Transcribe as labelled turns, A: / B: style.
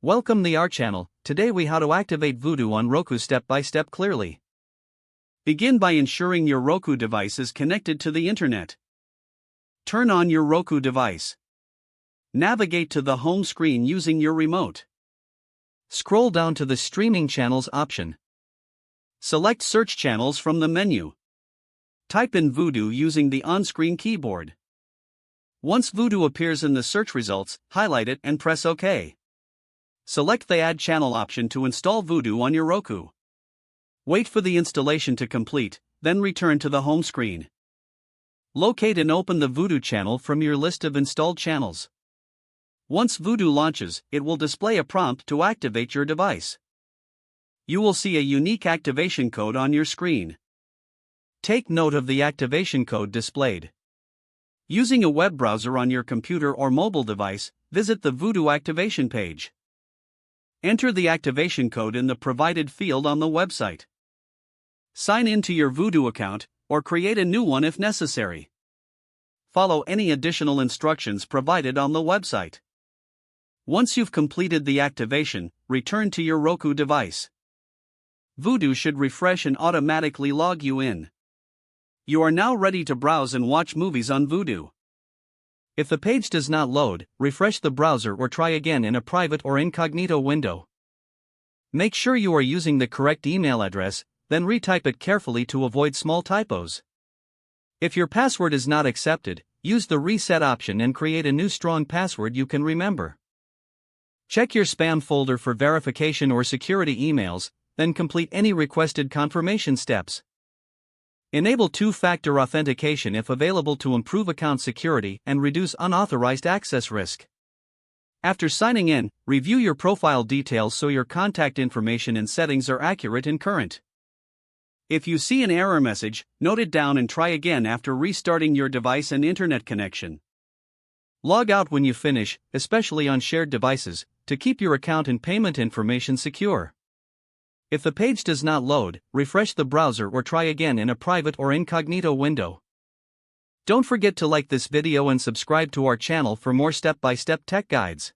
A: Welcome to our channel. Today we how to activate Vudu on Roku step by step clearly. Begin by ensuring your Roku device is connected to the internet. Turn on your Roku device. Navigate to the home screen using your remote. Scroll down to the streaming channels option. Select search channels from the menu. Type in Vudu using the on-screen keyboard. Once Vudu appears in the search results, highlight it and press OK. Select the Add Channel option to install Vudu on your Roku. Wait for the installation to complete, then return to the home screen. Locate and open the Vudu channel from your list of installed channels. Once Vudu launches, it will display a prompt to activate your device. You will see a unique activation code on your screen. Take note of the activation code displayed. Using a web browser on your computer or mobile device, visit the Vudu activation page. Enter the activation code in the provided field on the website. Sign in to your Vudu account, or create a new one if necessary. Follow any additional instructions provided on the website. Once you've completed the activation, return to your Roku device. Vudu should refresh and automatically log you in. You are now ready to browse and watch movies on Vudu. If the page does not load, refresh the browser or try again in a private or incognito window. Make sure you are using the correct email address, then retype it carefully to avoid small typos. If your password is not accepted, use the reset option and create a new strong password you can remember. Check your spam folder for verification or security emails, then complete any requested confirmation steps. Enable two-factor authentication if available to improve account security and reduce unauthorized access risk. After signing in, review your profile details so your contact information and settings are accurate and current. If you see an error message, note it down and try again after restarting your device and internet connection. Log out when you finish, especially on shared devices, to keep your account and payment information secure. If the page does not load, refresh the browser or try again in a private or incognito window. Don't forget to like this video and subscribe to our channel for more step-by-step tech guides.